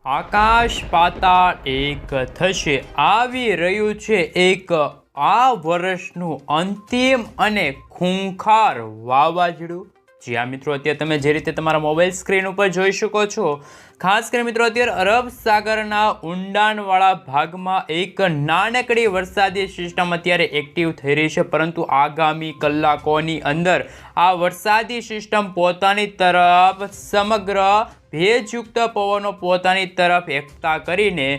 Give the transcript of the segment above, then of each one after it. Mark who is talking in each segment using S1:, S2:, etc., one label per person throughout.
S1: આકાશ પાતાળ એક થશે, આવી રહ્યું છે એક આ વર્ષનું અંતિમ અને ખૂંખાર વાવાઝોડું. જી હા મિત્રો, અત્યારે તમે જે રીતે તમારા મોબાઈલ સ્ક્રીન ઉપર જોઈ શકો છો, ખાસ કરીને મિત્રો અત્યારે અરબ સાગરના ઊંડાણવાળા ભાગમાં એક નાનકડી વરસાદી સિસ્ટમ અત્યારે એક્ટિવ થઈ રહી છે, પરંતુ આગામી કલાકોની અંદર આ વરસાદી સિસ્ટમ પોતાની તરફ સમગ્ર ભેજયુક્ત પવનો પોતાની તરફ એકઠા કરીને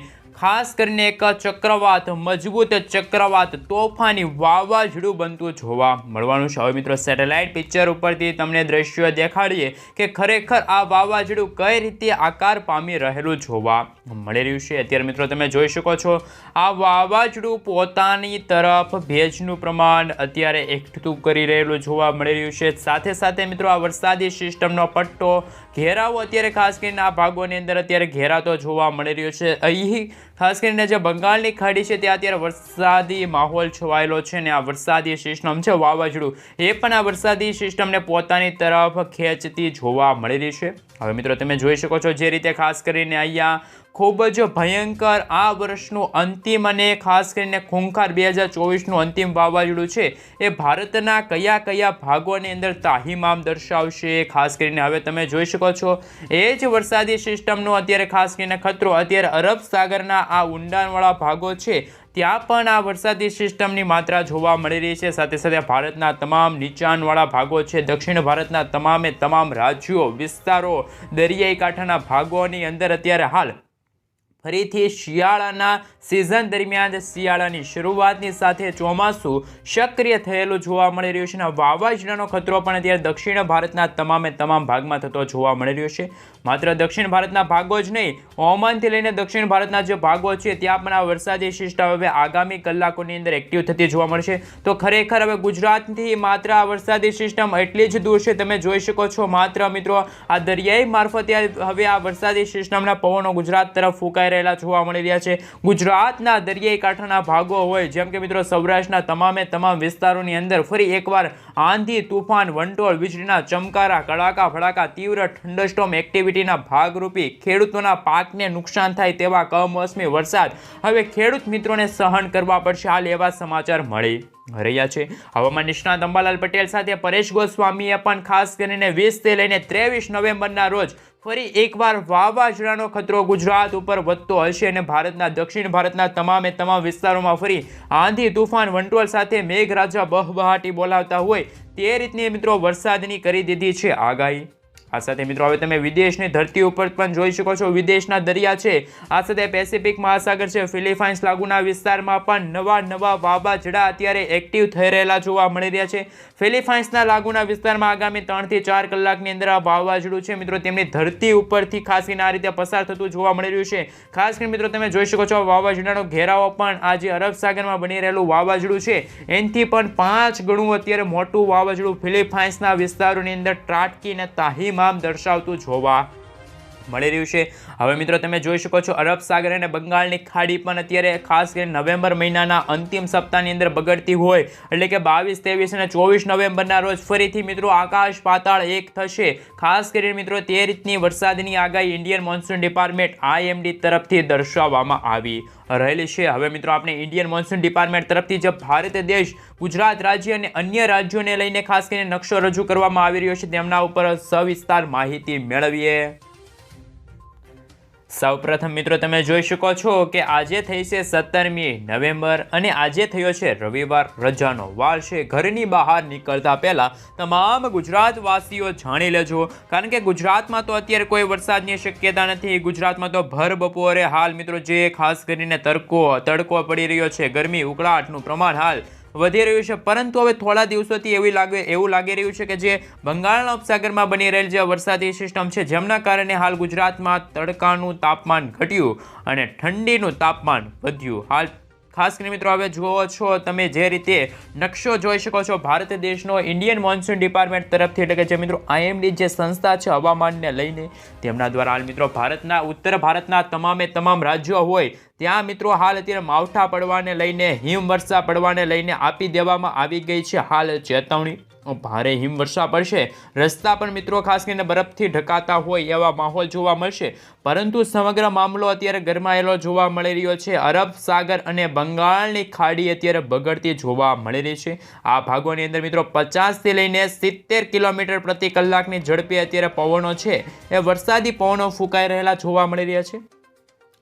S1: ખાસ કરીને એક ચક્રવાત, મજબૂત ચક્રવાત, તોફાની વાવાઝોડું બનતું જોવા મળવાનું છે. હવે મિત્રો સેટેલાઇટ પિક્ચર ઉપરથી તમને દ્રશ્યો દેખાડીએ કે ખરેખર આ વાવાઝોડું કઈ રીતે આકાર પામી રહેલું જોવા મળી રહ્યું છે. અત્યારે મિત્રો તમે જોઈ શકો છો, આ વાવાઝોડું પોતાની તરફ ભેજનું પ્રમાણ અત્યારે એકઠું કરી રહેલું જોવા મળી રહ્યું છે. સાથે સાથે મિત્રો આ વરસાદી સિસ્ટમનો પટ્ટો ઘેરાવો અત્યારે ખાસ કરીને આ ભાગોની અંદર અત્યારે ઘેરાતો જોવા મળી રહ્યો છે. અહીં ખાસ કરીને જે બંગાળની ખાડી છે ત્યાં અત્યારે વરસાદી માહોલ છવાયેલો છે ને આ વરસાદી સિસ્ટમ છે વાવાઝોડું, એ પણ આ વરસાદી સિસ્ટમને પોતાની તરફ ખેંચતી જોવા મળી રહી છે. હવે મિત્રો તમે જોઈ શકો છો જે રીતે ખાસ કરીને અહીંયા ખૂબ જ ભયંકર આ વર્ષનું અંતિમ અને ખાસ કરીને ખૂંખાર 2024નું અંતિમ વાવાઝોડું છે, એ ભારતના કયા કયા ભાગોની અંદર તાહીમામ દર્શાવશે. ખાસ કરીને હવે તમે જોઈ શકો છો એ જ વરસાદી સિસ્ટમનો અત્યારે ખાસ કરીને ખતરો અત્યારે અરબ સાગરના આ ઊંડાણવાળા ભાગો છે ત્યાં પણ આ વરસાદી સિસ્ટમની માત્રા જોવા મળી રહી છે. સાથે સાથે ભારતના તમામ નીચાણવાળા ભાગો છે, દક્ષિણ ભારતના તમામે તમામ રાજ્યો, વિસ્તારો, દરિયાઈ કાંઠાના ભાગોની અંદર અત્યારે હાલ ફરીથી શિયાળાના સિઝન દરમિયાન શિયાળાની શરૂઆતની સાથે ચોમાસું સક્રિય થયેલું જોવા મળી રહ્યું છે અને વાવાઝોડાનો ખતરો પણ અત્યારે દક્ષિણ ભારતના તમામે તમામ ભાગમાં થતો જોવા મળી રહ્યો છે. માત્ર દક્ષિણ ભારતના ભાગો જ નહીં, ઓમાનથી લઈને દક્ષિણ ભારતના જે ભાગો છે ત્યાં પણ આ વરસાદી સિસ્ટમ હવે આગામી કલાકોની અંદર એક્ટિવ થતી જોવા મળશે. તો ખરેખર હવે ગુજરાતથી માત્ર આ વરસાદી સિસ્ટમ એટલી જ દૂર છે, તમે જોઈ શકો છો. માત્ર મિત્રો આ દરિયાઈ મારફતે હવે આ વરસાદી સિસ્ટમના પવનો ગુજરાત તરફ ફૂંકાઈ રહેલા જોવા મળી રહ્યા છે. ગુજરાતના દરિયાઈ કાંઠાના ભાગો હોય જેમ કે મિત્રો સૌરાષ્ટ્રના તમામે તમામ વિસ્તારોની અંદર ફરી એકવાર આંધી, તુફાન, વંટોળ, વીજળીના ચમકારા, કડાકા ભડાકા, તીવ્ર થંડરસ્ટોર્મ એક્ટિવિટીના ભાગરૂપી ખેડૂતોના પાકને નુકસાન થાય તેવા કમોસમી વરસાદ હવે ખેડૂત મિત્રોને સહન કરવા પડશે. હાલ એવા સમાચાર મળી રહ્યા છે. હવામાન નિષ્ણાત અંબાલાલ પટેલ સાથે પરેશ ગોસ્વામીએ પણ ખાસ કરીને 20 થી લઈને 23 નવેમ્બરના રોજ ફરી એકવાર વાવાઝોડાનો ખતરો ગુજરાત ઉપર વધતો હશે અને ભારતના દક્ષિણ ભારતના તમામે તમામ વિસ્તારોમાં ફરી આંધી, તુફાન, વંટોળ સાથે મેઘરાજા બહબહાટી બોલાવતા હોય તે રીતની મિત્રો વરસાદની કરી દીધી છે આગાહી. આ સાથે મિત્રો હવે તમે વિદેશની ધરતી ઉપર પણ જોઈ શકો છો, વિદેશના દરિયા છે, આ સાથે પેસિફિક મહાસાગર છે, ફિલિપાઇન્સ લાગુના વિસ્તારમાં પણ નવા વાવાઝોડા અત્યારે એક્ટિવ થઈ રહેલા જોવા મળી રહ્યા છે. ફિલિપાઇન્સના લાગુના વિસ્તારમાં આગામી 3 થી 4 કલાકની અંદર આ વાવાઝોડું છે મિત્રો તેમની ધરતી ઉપરથી ખાસ કરીને આ રીતે પસાર થતું જોવા મળી રહ્યું છે. ખાસ કરીને મિત્રો તમે જોઈ શકો છો વાવાઝોડાનો ઘેરાવો પણ આ જે અરબ સાગરમાં બની રહેલું વાવાઝોડું છે એનાથી પણ 5 ગણું અત્યારે મોટું વાવાઝોડું ફિલિપાઇન્સના વિસ્તારોની અંદર ત્રાટકીને તાહીમ દર્શાવતું જોવા મળી રહ્યું છે. હવે મિત્રો તમે જોઈ શકો છો અરબ સાગર અને બંગાળની ખાડી પણ અત્યારે ખાસ કરીને નવેમ્બર મહિનાના અંતિમ સપ્તાહની અંદર બગડતી હોય, એટલે કે 22, 23 અને 24 નવેમ્બરના રોજ ફરીથી મિત્રો આકાશ પાતાળ એક થશે. ખાસ કરીને મિત્રો તે રીતની વરસાદની આગાહી ઇન્ડિયન મોન્સૂન ડિપાર્ટમેન્ટ IMD તરફથી દર્શાવવામાં આવી રહેલી છે. હવે મિત્રો આપણે ઇન્ડિયન મોન્સૂન ડિપાર્ટમેન્ટ તરફથી જે ભારત દેશ, ગુજરાત રાજ્ય અને અન્ય રાજ્યોને લઈને ખાસ કરીને નકશો રજૂ કરવામાં આવી રહ્યો છે તેમના ઉપર સવિસ્તાર માહિતી મેળવીએ. સૌપ્રથમ મિત્રો તમે જોઈ શકો છો કે આજે થઈ છે 17મી નવેમ્બર અને આજે થયો છે રવિવાર, રજાનો વાર છે. ઘરની બહાર નીકળતા પહેલા તમામ ગુજરાતવાસીઓ જાણી લેજો, કારણ કે ગુજરાતમાં તો અત્યારે કોઈ વરસાદની શક્યતા નથી. ગુજરાતમાં તો ભર બપોરે હાલ મિત્રો જે ખાસ કરીને તડકો પડી રહ્યો છે, ગરમી, ઉકળાટનું પ્રમાણ હાલ વધી રહ્યું છે, પરંતુ હવે થોડા દિવસોથી એવું લાગી રહ્યું છે કે જે બંગાળના ઉપસાગરમાં બની રહેલ જે વરસાદી સિસ્ટમ છે જેમના કારણે હાલ ગુજરાતમાં તડકાનું તાપમાન ઘટ્યું અને ઠંડીનું તાપમાન વધ્યું. હાલ ખાસ કરીને મિત્રો હવે જુઓ છો તમે જે રીતે નકશો જોઈ શકો છો ભારત દેશનો ઇન્ડિયન મોન્સૂન ડિપાર્ટમેન્ટ તરફથી, એટલે કે જે મિત્રો IMD જે સંસ્થા છે હવામાનને લઈને તેમના દ્વારા હાલ મિત્રો ભારતના ઉત્તર ભારતના તમામે તમામ રાજ્યો હોય ત્યાં મિત્રો હાલ અત્યારે માવઠા પડવાને લઈને, હિમવર્ષા પડવાને લઈને આપી દેવામાં આવી ગઈ છે હાલ ચેતવણી. ભારે હિમવર્ષા પડશે, રસ્તા પણ મિત્રો ખાસ કરીને બરફથી ઢંકાતા હોય એવા માહોલ જોવા મળશે. પરંતુ સમગ્ર મામલો અત્યારે ગરમાયેલો જોવા મળી રહ્યો છે. અરબ સાગર અને બંગાળની ખાડી અત્યારે બગડતી જોવા મળી રહી છે. આ ભાગોની અંદર મિત્રો 50થી લઈને 70 કિલોમીટર પ્રતિ કલાકની ઝડપે અત્યારે પવનો છે એ વરસાદી પવનો ફૂંકાઈ રહેલા જોવા મળી રહ્યા છે.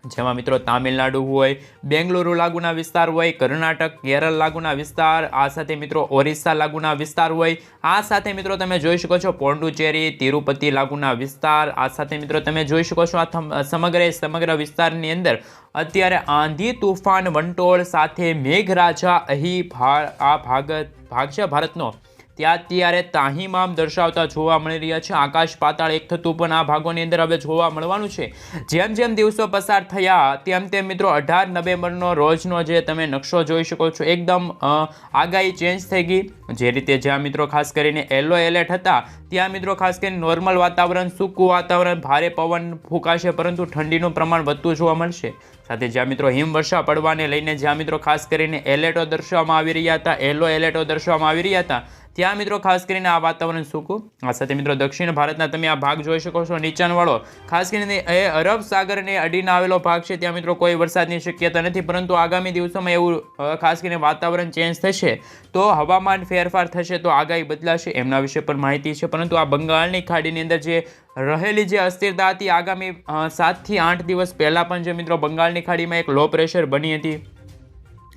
S1: જેમાં મિત્રો તામિલનાડુ હોય, બેંગલુરુ લાગુના વિસ્તાર હોય, કર્ણાટક, કેરળ લાગુના વિસ્તાર, આ સાથે મિત્રો ઓરિસ્સા લાગુના વિસ્તાર હોય, આ સાથે મિત્રો તમે જોઈ શકો છો પોંડુચેરી, તિરુપતિ લાગુના વિસ્તાર, આ સાથે મિત્રો તમે જોઈ શકો છો આ સમગ્ર વિસ્તારની અંદર અત્યારે આંધી, તુફાન, વંટોળ સાથે મેઘરાજા અહીં ભાગ છે ભારતનો ત્યાં ત્યારે તાહીમામ દર્શાવતા જોવા મળી રહ્યા છે. આકાશ પાતાળ એક થતું પણ આ ભાગોની અંદર હવે જોવા મળવાનું છે. જેમ જેમ દિવસો પસાર થયા તેમ તેમ મિત્રો 18 નવેમ્બરનો રોજનો જે તમે નકશો જોઈ શકો છો એકદમ આગાહી ચેન્જ થઈ ગઈ. જે રીતે જ્યાં મિત્રો ખાસ કરીને યલો એલર્ટ હતા ત્યાં મિત્રો ખાસ કરીને નોર્મલ વાતાવરણ, સૂકું વાતાવરણ, ભારે પવન ફૂંકાશે પરંતુ ઠંડીનું પ્રમાણ વધતું જોવા મળશે. સાથે જ્યાં મિત્રો હિમવર્ષા પડવાને લઈને જ્યાં મિત્રો ખાસ કરીને એલર્ટો દર્શાવવામાં આવી રહ્યા હતા, યલો એલર્ટો દર્શાવવામાં આવી રહ્યા હતા, ત્યાં મિત્રો ખાસ કરીને આ વાતાવરણ સૂકું. આ સાથે મિત્રો દક્ષિણ ભારતના તમે આ ભાગ જોઈ શકો છો નીચાણવાળો, ખાસ કરીને એ અરબ સાગરને અડીને આવેલો ભાગ છે. ત્યાં મિત્રો કોઈ વરસાદની શક્યતા નથી, પરંતુ આગામી દિવસોમાં એવું ખાસ કરીને વાતાવરણ ચેન્જ થશે તો હવામાન ફેરફાર થશે તો આગાહી બદલાશે, એમના વિશે પણ માહિતી છે. પરંતુ આ બંગાળની ખાડીની અંદર જે રહેલી જે અસ્થિરતા હતી આગામી 7 થી 8 દિવસ પહેલાં પણ જે મિત્રો બંગાળની ખાડીમાં એક લો પ્રેશર બની હતી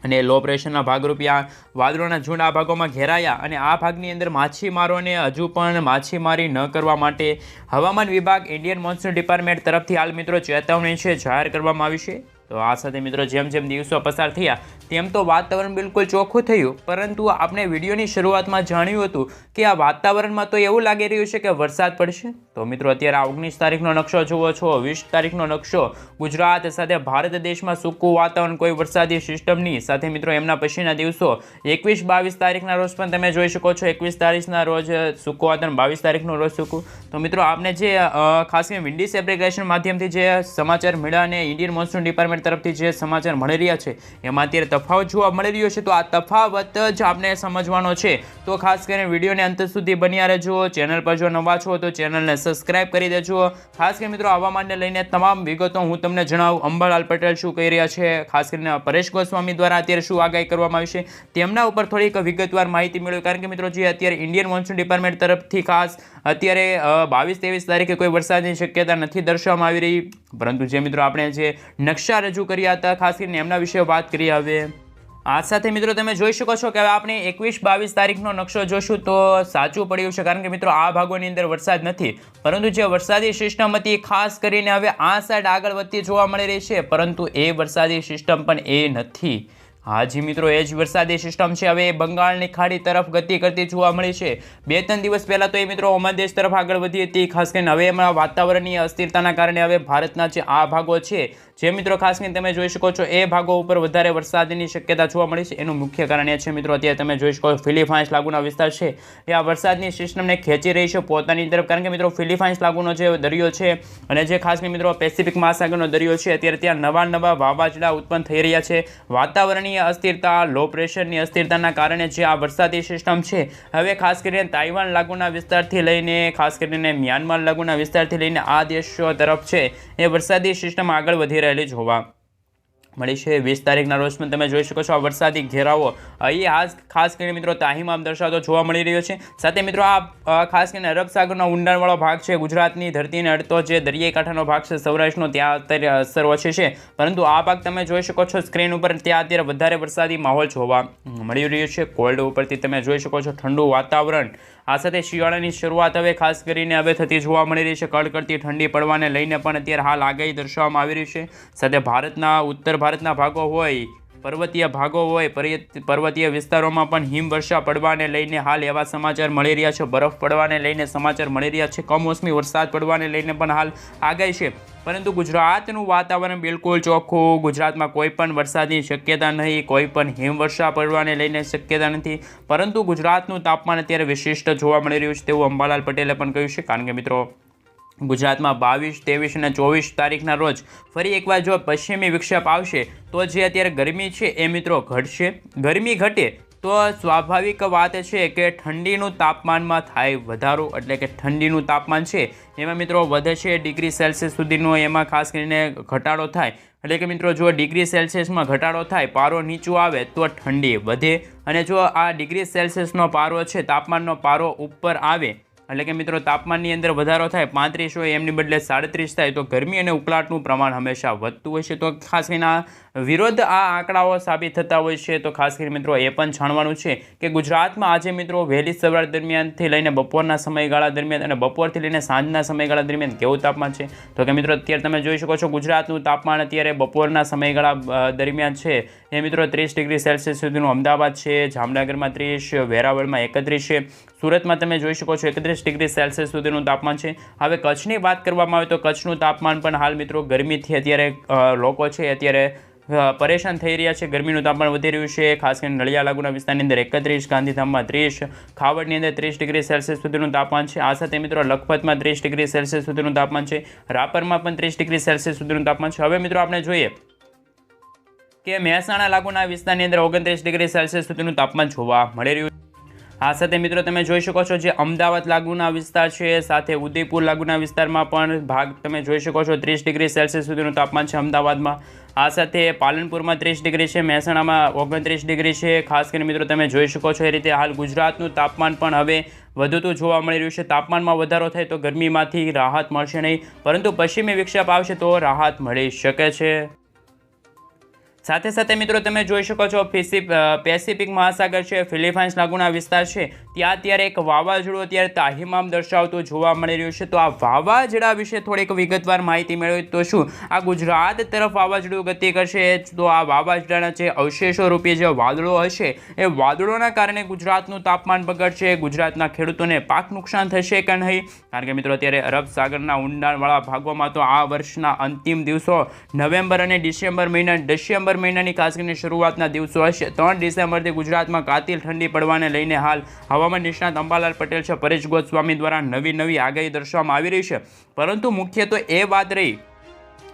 S1: અને લો પ્રેશરના ભાગરૂપે આ વાદળોના ઝુંડ આ ભાગોમાં ઘેરાયા અને આ ભાગની અંદર માછીમારોને હજુ પણ માછીમારી ન કરવા માટે હવામાન વિભાગ, ઇન્ડિયન મોન્સૂન ડિપાર્ટમેન્ટ તરફથી હાલ મિત્રો ચેતવણી છે જાહેર કરવામાં આવી છે. તો આ સાથે મિત્રો જેમ જેમ દિવસો પસાર થયા તેમ તો વાતાવરણ બિલકુલ ચોખ્ખું થયું, પરંતુ આપણે વિડીયોની શરૂઆતમાં જાણ્યું હતું કે આ વાતાવરણમાં તો એવું લાગી રહ્યું છે કે વરસાદ પડશે. તો મિત્રો અત્યારે આ 19 તારીખનો નકશો જુઓ છો, 20 તારીખનો નકશો, ગુજરાત સાથે ભારત દેશમાં સૂકું વાતાવરણ, કોઈ વરસાદી સિસ્ટમની સાથે મિત્રો એમના પછીના દિવસો 21-22 તારીખના રોજ પણ તમે જોઈ શકો છો. 21 તારીખના રોજ સૂકું વાતાવરણ, 22 તારીખનો રોજ સૂકું. તો મિત્રો આપણે જે ખાસ કરીને વિન્ડીઝ એપ્લિકેશન માધ્યમથી જે સમાચાર મળ્યા અને ઇન્ડિયન મોન્સૂન ડિપાર્ટમેન્ટ તરફથી જે સમાચાર મળી રહ્યા છે એમાં અત્યારે તફાવત જોવા મળી રહ્યો છે. તો આ તફાવત જ આપણે સમજવાનો છે. તો ખાસ કરીને વિડીયોને અંત સુધી બન્યા રહેજો. ચેનલ પર જો નવા છો તો ચેનલને સબસ્ક્રાઇબ કરી દેજો. ખાસ કરીને મિત્રો હવામાનને લઈને તમામ વિગતો હું તમને જણાવું. અંબાલાલ પટેલ શું કહી રહ્યા છે, ખાસ કરીને પરેશ ગોસ્વામી દ્વારા અત્યારે શું આગાહી કરવામાં આવી છે તેમના ઉપર થોડીક વિગતવાર માહિતી મેળવી. કારણ કે મિત્રો જે અત્યારે ઇન્ડિયન મોન્સૂન ડિપાર્ટમેન્ટ તરફથી ખાસ અત્યારે 22-23 તારીખે કોઈ વરસાદની શક્યતા નથી દર્શાવવામાં આવી રહી, પરંતુ જે મિત્રો આપણે જે નકશા રજૂ કર્યા હતા ખાસ કરીને એમના વિશે વાત કરીએ. હવે આ સાથે મિત્રો તમે જોઈ શકો છો કે હવે આપણે 21-22 તારીખનો નકશો જોશું તો સાચું પડ્યું છે. કારણ કે મિત્રો આ ભાગોની અંદર વરસાદ નથી, પરંતુ જે વરસાદી સિસ્ટમ હતી ખાસ કરીને હવે આ સાઈડ આગળ વધતી જોવા મળી રહી છે, પરંતુ એ વરસાદી સિસ્ટમ પણ એ નથી. હાજી મિત્રો એ જ વરસાદી સિસ્ટમ છે હવે બંગાળની ખાડી તરફ ગતિ કરતી જોવા મળી છે. 2-3 દિવસ પહેલાં તો એ મિત્રો ઓમાન દેશ તરફ આગળ વધી હતી. ખાસ કરીને હવે એમાં વાતાવરણીય અસ્થિરતાના કારણે હવે ભારતના જે આ ભાગો છે જે મિત્રો ખાસ કરીને તમે જોઈ શકો છો એ ભાગો ઉપર વધારે વરસાદની શક્યતા જોવા મળી છે. એનું મુખ્ય કારણ એ છે મિત્રો અત્યારે તમે જોઈ શકો છો ફિલિપાઇન્સ લાગુના વિસ્તાર છે એ આ વરસાદની સિસ્ટમને ખેંચી રહી છે પોતાની તરફ. કારણ કે મિત્રો ફિલિપાઇન્સ લાગુનો જે દરિયો છે અને જે ખાસ કરીને મિત્રો પેસિફિક મહાસાગરનો દરિયો છે અત્યારે ત્યાં નવા વાવાઝોડા ઉત્પન્ન થઈ રહ્યા છે. વાતાવરણીય અસ્થિરતા, લો પ્રેશરની અસ્થિરતાના કારણે જે આ વરસાદી સિસ્ટમ છે હવે ખાસ કરીને તાઇવાન લાગુના વિસ્તારથી લઈને ખાસ કરીને મ્યાનમાર લાગુના વિસ્તારથી લઈને આ દેશો તરફ છે એ વરસાદી સિસ્ટમ આગળ વધી રહેલી જોવા મળી છે. 20 તારીખના રોજ પણ તમે જોઈ શકો છો આ વરસાદી ઘેરાવો અહીં ખાસ કરીને મિત્રો તાહીમામ દર્શાવતો જોવા મળી રહ્યો છે. સાથે મિત્રો આ ખાસ કરીને અરબ સાગરનો ઊંડાણવાળો ભાગ છે, ગુજરાતની ધરતીને અડતો જે દરિયાઈ કાંઠાનો ભાગ છે સૌરાષ્ટ્રનો, ત્યાં અત્યારે અસર ઓછી છે, પરંતુ આ ભાગ તમે જોઈ શકો છો સ્ક્રીન ઉપર ત્યાં અત્યારે વધારે વરસાદી માહોલ જોવા મળી રહ્યો છે. કોલ્ડ ઉપરથી તમે જોઈ શકો છો ઠંડુ વાતાવરણ. આ સાથે શિયાળાની શરૂઆત હવે ખાસ કરીને હવે થતી જોવા મળી રહી છે. કડકડતી ઠંડી પડવાને લઈને પણ અત્યારે હાલ આગાહી દર્શાવવામાં આવી રહી છે. સાથે ભારતના ઉત્તર ભારતના ભાગો હોય, પર્વતીય ભાગો હોય, પર્વતીય વિસ્તારોમાં પણ હિમવર્ષા પડવાને લઈને હાલ એવા સમાચાર મળી રહ્યા છે. બરફ પડવાને લઈને સમાચાર મળી રહ્યા છે. કમોસમી વરસાદ પડવાને લઈને પણ હાલ આગાહી છે. પરંતુ ગુજરાતનું વાતાવરણ બિલકુલ ચોખ્ખું. ગુજરાતમાં કોઈ પણ વરસાદની શક્યતા નહીં, કોઈ પણ હિમવર્ષા પડવાને લઈને શક્યતા નથી, પરંતુ ગુજરાતનું તાપમાન અત્યારે વિશિષ્ટ જોવા મળી રહ્યું છે તેવું અંબાલાલ પટેલે પણ કહ્યું છે. કારણ કે મિત્રો ગુજરાતમાં 22, 23 અને 24 તારીખના રોજ ફરી એકવાર જો પશ્ચિમી વિક્ષેપ આવશે તો જે અત્યારે ગરમી છે એ મિત્રો ઘટશે. ગરમી ઘટે તો સ્વાભાવિક વાત છે કે ઠંડીનું તાપમાનમાં થાય વધારો, એટલે કે ઠંડીનું તાપમાન છે એમાં મિત્રો વધે છે ડિગ્રી સેલ્સિયસ સુધીનો, એમાં ખાસ કરીને ઘટાડો થાય. એટલે કે મિત્રો જો ડિગ્રી સેલ્સિયસમાં ઘટાડો થાય, પારો નીચો આવે તો ઠંડી વધે, અને જો આ ડિગ્રી સેલ્સિયસનો પારો છે, તાપમાનનો પારો ઉપર આવે, એટલે કે મિત્રો તાપમાનની અંદર વધારો થાય, 35 હોય એમની બદલે 37 થાય, તો ગરમી અને ઉકળાટનું પ્રમાણ હંમેશા વધતું હોય છે. તો ખાસ કરીને આ વિરોધ આ આંકડાઓ સાબિત થતા હોય છે. તો ખાસ કરીને મિત્રો એ પણ જાણવાનું છે કે ગુજરાતમાં આજે મિત્રો વહેલી સવાર દરમિયાનથી લઈને બપોરના સમયગાળા દરમિયાન અને બપોરથી લઈને સાંજના સમયગાળા દરમિયાન કેવું તાપમાન છે. તો કે મિત્રો અત્યારે તમે જોઈ શકો છો ગુજરાતનું તાપમાન અત્યારે બપોરના સમયગાળા દરમિયાન છે એ મિત્રો 30 ડિગ્રી સેલ્સિયસ સુધીનું અમદાવાદ છે, જામનગરમાં 30, વેરાવળમાં 31 છે, સુરતમાં તમે જોઈ શકો છો 31 ડિગ્રી સેલ્સિયસ સુધીનું તાપમાન છે. હવે કચ્છની વાત કરવામાં આવે તો કચ્છનું તાપમાન પણ હાલ મિત્રો ગરમીથી અત્યારે લોકો છે અત્યારે પરેશાન થઈ રહ્યા છે. ગરમીનું તાપમાન વધી રહ્યું છે. ખાસ કરીને નળિયા લાગુના વિસ્તારની અંદર 31, ગાંધીધામમાં 30, ખાવડની અંદર 30 ડિગ્રી સેલ્સિયસ સુધીનું તાપમાન છે. આ સાથે મિત્રો લખપતમાં 30 ડિગ્રી સેલ્સિયસ સુધીનું તાપમાન છે. રાપરમાં પણ 30 ડિગ્રી સેલ્સિયસ સુધીનું તાપમાન છે. હવે મિત્રો આપણે જોઈએ કે મહેસાણા લાગુના વિસ્તારની અંદર 29 ડિગ્રી સેલ્સિયસ સુધીનું તાપમાન જોવા મળી રહ્યું છે. આ સાથે મિત્રો તમે જોઈ શકો છો જે અમદાવાદ લાગુના વિસ્તાર છે, સાથે ઉદયપુર લાગુના વિસ્તારમાં પણ ભાગ તમે જોઈ શકો છો 30 ડિગ્રી સેલ્સિયસ સુધીનું તાપમાન છે અમદાવાદમાં. આ સાથે પાલનપુરમાં 30 ડિગ્રી છે, મહેસાણામાં 29 ડિગ્રી છે. ખાસ કરીને મિત્રો તમે જોઈ શકો છો એ રીતે હાલ ગુજરાતનું તાપમાન પણ હવે વધતું જોવા મળી રહ્યું છે. તાપમાનમાં વધારો થાય તો ગરમીમાંથી રાહત મળશે નહીં, પરંતુ પશ્ચિમી વિક્ષેપ આવશે તો રાહત મળી શકે છે. સાથે સાથે મિત્રો તમે જોઈ શકો છો પેસિફિક મહાસાગર છે, ફિલિપાઇન્સ લાગુના વિસ્તાર છે, ત્યાં અત્યારે એક વાવાઝોડું અત્યારે તાહિમામ દર્શાવતું જોવા મળી રહ્યું છે. તો આ વાવાઝોડા વિશે થોડીક વિગતવાર માહિતી મેળવી તો શું આ ગુજરાત તરફ વાવાઝોડું ગતિ કરશે, તો આ વાવાઝોડાના જે અવશેષો રૂપી જે વાદળો હશે એ વાદળોના કારણે ગુજરાતનું તાપમાન બગડશે, ગુજરાતના ખેડૂતોને પાક નુકસાન થશે કે નહીં. કારણ કે મિત્રો અત્યારે અરબ સાગરના ઊંડાણવાળા ભાગોમાં તો આ વર્ષના અંતિમ દિવસો નવેમ્બર અને ડિસેમ્બર મહિનાની ખાસ કરીને શરૂઆતના દિવસો હશે. 3 ડિસેમ્બરથી ગુજરાતમાં કાતિલ ઠંડી પડવાને લઈને હાલ હવામાન નિષ્ણાત અંબાલાલ પટેલ છે, પરેશ ગોસ્વામી દ્વારા નવી આગાહી દર્શાવવામાં આવી રહી છે. પરંતુ મુખ્ય તો એ વાત રહી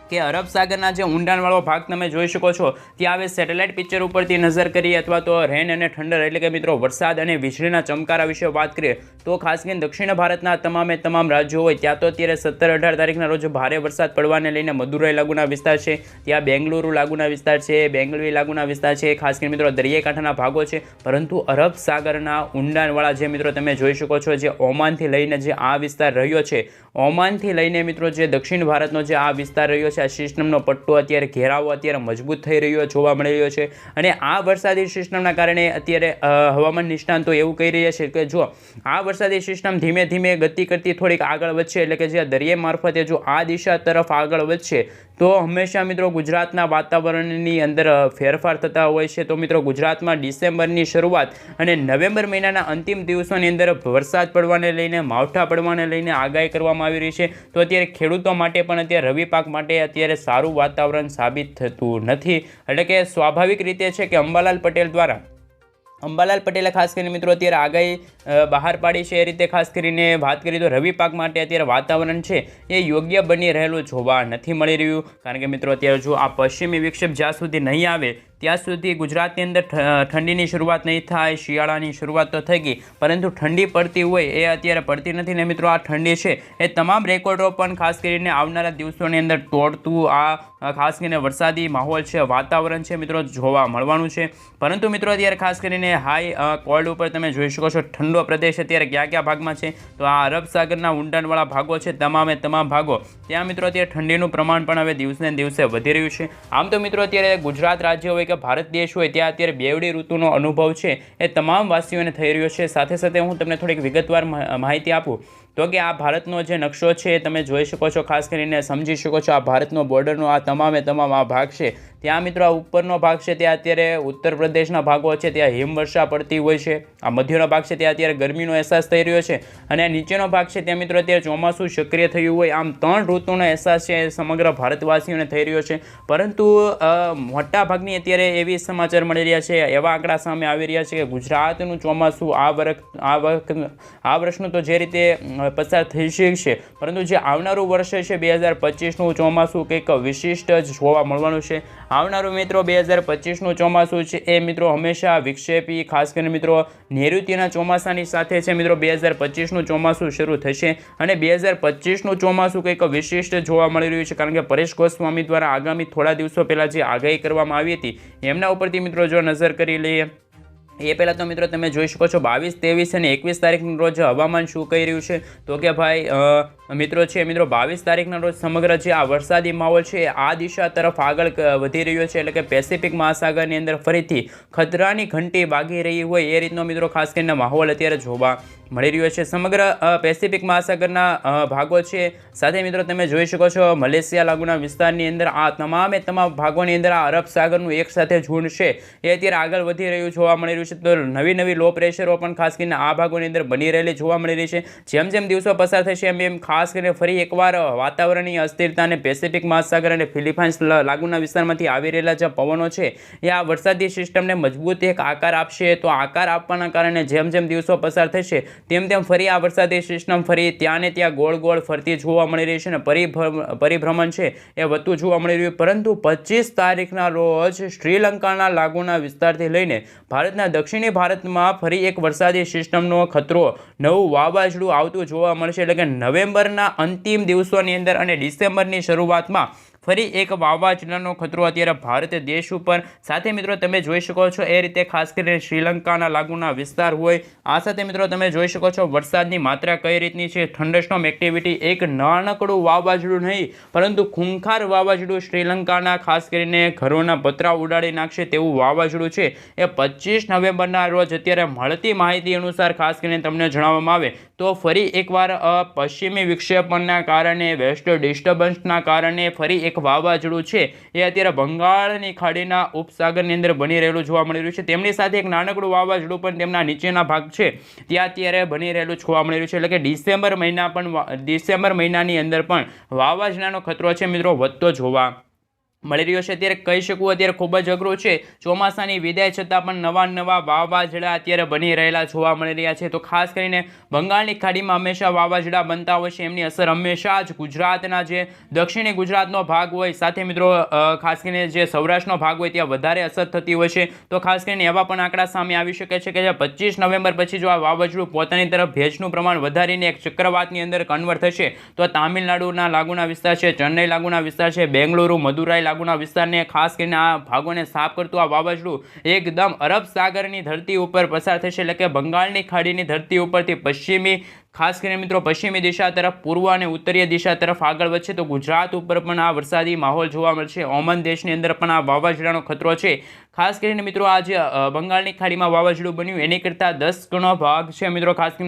S1: કે અરબ સાગરના જે ઊંડાણવાળો ભાગ તમે જોઈ શકો છો ત્યાં હવે સેટેલાઇટ પિક્ચર ઉપરથી નજર કરીએ અથવા તો રેન અને ઠંડર એટલે કે મિત્રો વરસાદ અને વીજળીના ચમકારા વિશે વાત કરીએ તો ખાસ કરીને દક્ષિણ ભારતના તમામ રાજ્યો હોય ત્યાં તો અત્યારે 17-18 તારીખના રોજ ભારે વરસાદ પડવાને લઈને મદુરાઈ લાગુના વિસ્તાર છે, ત્યાં બેંગલુરુ લાગુના વિસ્તાર છે, બેંગલવી લાગુના વિસ્તાર છે, ખાસ કરીને મિત્રો દરિયાકાંઠાના ભાગો છે. પરંતુ અરબ સાગરના ઊંડાણવાળા જે મિત્રો તમે જોઈ શકો છો જે ઓમાનથી લઈને જે આ વિસ્તાર રહ્યો છે, ઓમાનથી લઈને મિત્રો જે દક્ષિણ ભારતનો જે આ વિસ્તાર રહ્યો છે, આ સિસ્ટમનો પટ્ટો અત્યારે ઘેરાવો અત્યારે મજબૂત થઈ રહ્યો જોવા મળી રહ્યો છે. અને આ વરસાદી સિસ્ટમના કારણે અત્યારે હવામાન નિષ્ણાંતો એવું કહી રહ્યા છે કે જો આ વરસાદી સિસ્ટમ ધીમે ધીમે ગતિ કરતી થોડીક આગળ વધશે, એટલે કે જે દરિયા મારફતે જો આ દિશા તરફ આગળ વધશે તો હંમેશા મિત્રો ગુજરાતના વાતાવરણની અંદર ફેરફાર થતા હોય છે. તો મિત્રો ગુજરાતમાં ડિસેમ્બરની શરૂઆત અને નવેમ્બર મહિનાના અંતિમ દિવસોની અંદર વરસાદ પડવાને લઈને માવઠા પડવાને લઈને આગાહી કરવામાં આવી રહી છે. તો અત્યારે ખેડૂતો માટે પણ અત્યારે રવિ પાક માટે અત્યારે સારું વાતાવરણ સાબિત થતું નથી. એટલે કે સ્વાભાવિક રીતે છે કે અંબાલાલ પટેલે ખાસ કરીને મિત્રો અત્યારે આગાહી બહાર પાડી છે. એ રીતે ખાસ કરીને વાત કરીએ તો રવિ પાક માટે અત્યારે વાતાવરણ છે એ યોગ્ય બની રહેલું જોવા નથી મળી રહ્યું. કારણ કે મિત્રો અત્યારે જો આ પશ્ચિમી વિક્ષેપ જ્યાં સુધી નહીં આવે ત્યાં સુધી ગુજરાતની અંદર ઠંડીની શરૂઆત નહીં થાય. શિયાળાની શરૂઆત તો થઈ ગઈ પરંતુ ઠંડી પડતી હોય એ અત્યારે પડતી નથી ને મિત્રો આ ઠંડી છે એ તમામ રેકોર્ડો પણ ખાસ કરીને આવનારા દિવસોની અંદર તોડતું આ ખાસ કરીને વરસાદી માહોલ છે, વાતાવરણ છે મિત્રો જોવા મળવાનું છે. પરંતુ મિત્રો અત્યારે ખાસ કરીને હાઈ કોલ્ડ ઉપર તમે જોઈ શકો છો ઠંડો પ્રદેશ અત્યારે કયા ભાગમાં છે, તો આ અરબ સાગરના ઊંડાણવાળા ભાગો છે તમામ ભાગો ત્યાં મિત્રો અત્યારે ઠંડીનું પ્રમાણ પણ હવે દિવસે દિવસે વધી રહ્યું છે. આમ તો મિત્રો અત્યારે ગુજરાત રાજ્ય હોય કે ભારત દેશ હોય ત્યાં અત્યારે બેવડી ઋતુનો અનુભવ છે એ તમામ વાસીઓને થઈ રહ્યો છે. સાથે સાથે હું તમને થોડીક વિગતવાર માહિતી આપું તો કે આ ભારતનો જે નકશો છે તમે જોઈ શકો છો, ખાસ કરીને સમજી શકો છો આ ભારતનો બોર્ડરનો આ તમામ આ ભાગ છે ત્યાં મિત્રો આ ઉપરનો ભાગ છે ત્યાં અત્યારે ઉત્તર પ્રદેશના ભાગો છે ત્યાં હિમવર્ષા પડતી હોય છે. આ મધ્યનો ભાગ છે ત્યાં અત્યારે ગરમીનો અહેસાસ થઈ રહ્યો છે અને આ નીચેનો ભાગ છે ત્યાં મિત્રો અત્યારે ચોમાસું સક્રિય થયું હોય. આમ 3 ઋતુનો અહેસાસ છે સમગ્ર ભારતવાસીઓને થઈ રહ્યો છે. પરંતુ મોટા ભાગની અત્યારે એવી સમાચાર મળી રહ્યા છે, એવા આંકડા સામે આવી રહ્યા છે કે ગુજરાતનું ચોમાસું આ વર્ષનું તો જે રીતે પસાર થઈ શકશે, પરંતુ જે આવનારું વર્ષ છે 2025નું ચોમાસું કંઈક વિશિષ્ટ જ જોવા મળવાનું છે. આવનારું મિત્રો 2025નું ચોમાસું છે એ મિત્રો હંમેશા વિક્ષેપી, ખાસ કરીને મિત્રો નૈઋત્યના ચોમાસાની સાથે છે મિત્રો 2025નું ચોમાસું શરૂ થશે અને 2025નું ચોમાસું કંઈક વિશિષ્ટ જોવા મળી રહ્યું છે, કારણ કે પરેશ ગોસ્વામી દ્વારા આગામી થોડા દિવસો પહેલાં જે આગાહી કરવામાં આવી હતી એમના ઉપરથી મિત્રો જો નજર કરી લઈએ એ પહેલાં તો મિત્રો તમે જોઈ શકો છો 22, 23 અને 21 તારીખના રોજ હવામાન શું કહી રહ્યું છે. તો કે ભાઈ મિત્રો છે મિત્રો 22 તારીખના રોજ સમગ્ર જે આ વરસાદી માહોલ છે આ દિશા તરફ આગળ વધી રહ્યો છે, એટલે કે પેસિફિક મહાસાગરની અંદર ફરીથી ખતરાની ઘંટી વાગી રહી હોય એ રીતનો મિત્રો ખાસ કરીને માહોલ અત્યારે જોવા મળી રહ્યો છે. સમગ્ર પેસિફિક મહાસાગરના ભાગો છે, સાથે મિત્રો તમે જોઈ શકો છો મલેશિયા લાગુના વિસ્તારની અંદર આ તમામ ભાગોની અંદર આ અરબ સાગરનું એક સાથે ઝુંડ છે એ અત્યારે આગળ વધી રહ્યું જોવા મળી રહ્યું છે. તો નવી લો પ્રેશરો પણ ખાસ કરીને આ ભાગોની અંદર બની રહેલી જોવા મળી રહી છે. જેમ જેમ દિવસો પસાર થશે એમ ખાસ કરીને ફરી એકવાર વાતાવરણની અસ્થિરતા અને પેસિફિક મહાસાગર અને ફિલિપાઇન્સ લાગુના વિસ્તારમાંથી આવી રહેલા જે પવનો છે એ આ વરસાદી સિસ્ટમને મજબૂત એક આકાર આપશે. તો આકાર આપવાના કારણે જેમ જેમ દિવસો પસાર થશે તેમ તેમ ફરી આ વરસાદી સિસ્ટમ ફરી ત્યાં ને ત્યાં ગોળ ગોળ ફરતી જોવા મળી રહી છે અને પરિભ્રમણ છે એ વધતું જોવા મળી રહ્યું. પરંતુ 25 તારીખના રોજ શ્રીલંકાના લાગુના વિસ્તારથી લઈને ભારતના દક્ષિણી ભારતમાં ફરી એક વરસાદી સિસ્ટમનો ખતરો, નવું વાવાઝોડું આવતું જોવા મળશે, એટલે કે નવેમ્બરના અંતિમ દિવસોની અંદર અને ડિસેમ્બરની શરૂઆતમાં ફરી એક વાવાઝોડાનો ખતરો અત્યારે ભારત દેશ ઉપર. સાથે મિત્રો તમે જોઈ શકો છો એ રીતે ખાસ કરીને શ્રીલંકાના લાગુના વિસ્તાર હોય, આ સાથે મિત્રો તમે જોઈ શકો છો વરસાદની માત્રા કઈ રીતની છે. થંડરસ્ટોર્મ એક્ટિવિટી, એક નાનકડું વાવાઝોડું નહીં પરંતુ ખૂંખાર વાવાઝોડું શ્રીલંકાના ખાસ કરીને ઘરોના પતરા ઉડાડી નાખશે તેવું વાવાઝોડું છે એ 25 નવેમ્બરના રોજ અત્યારે મળતી માહિતી અનુસાર ખાસ કરીને તમને જણાવવામાં આવે તો ફરી એકવાર પશ્ચિમી વિક્ષેપણના કારણે, વેસ્ટ ડિસ્ટર્બન્સના કારણે ફરી એક વાવાઝોડું છે એ અત્યારે બંગાળની ખાડીના ઉપસાગરની અંદર બની રહેલું જોવા મળી રહ્યું છે. તેમની સાથે એક નાનકડું વાવાઝોડું પણ તેમના નીચેના ભાગ છે ત્યાં અત્યારે બની રહેલું જોવા મળી રહ્યું છે, એટલે કે ડિસેમ્બર મહિનાની અંદર પણ વાવાઝોડાનો ખતરો છે મિત્રો વધતો જોવા મળી રહ્યો છે. અત્યારે કહી શકું અત્યારે ખૂબ જ અઘરું છે. ચોમાસાની વિદાય છતાં પણ નવા વાવાઝોડા અત્યારે બની રહેલા જોવા મળી રહ્યા છે. તો ખાસ કરીને બંગાળની ખાડીમાં હંમેશા વાવાઝોડા બનતા હોય છે, એમની અસર હંમેશા જ ગુજરાતના જે દક્ષિણી ગુજરાતનો ભાગ હોય, સાથે મિત્રો ખાસ કરીને જે સૌરાષ્ટ્રનો ભાગ હોય ત્યાં વધારે અસર થતી હોય છે. તો ખાસ કરીને એવા પણ આંકડા સામે આવી શકે છે કે જે 25 નવેમ્બર પછી જો આ વાવાઝોડું પોતાની તરફ ભેજનું પ્રમાણ વધારીને એક ચક્રવાતની અંદર કન્વર્ટ થશે તો તામિલનાડુના લાગુના વિસ્તાર છે, ચેન્નઈ લાગુના વિસ્તાર છે, બેંગલુરુ, મદુરાઈ લાગુના વિસ્તારને ખાસ કરીને આ ભાગોને સાફ કરતું આ વાવાઝોડું એકદમ અરબ સાગરની ધરતી ઉપર પસાર થશે, એટલે કે બંગાળની ખાડીની ધરતી ઉપરથી પશ્ચિમી, ખાસ કરીને મિત્રો પશ્ચિમી દિશા તરફ, પૂર્વ અને ઉત્તરીય દિશા તરફ આગળ વધશે. તો ગુજરાત ઉપર પણ આ વરસાદી માહોલ જોવા મળશે. ઓમન દેશની અંદર પણ આ વાવાઝોડાનો ખતરો છે. ખાસ કરીને મિત્રો આ જે બંગાળની ખાડીમાં વાવાઝોડું બન્યું એની કરતાં 10 ગણો ભાગ છે મિત્રો ખાસ કરીને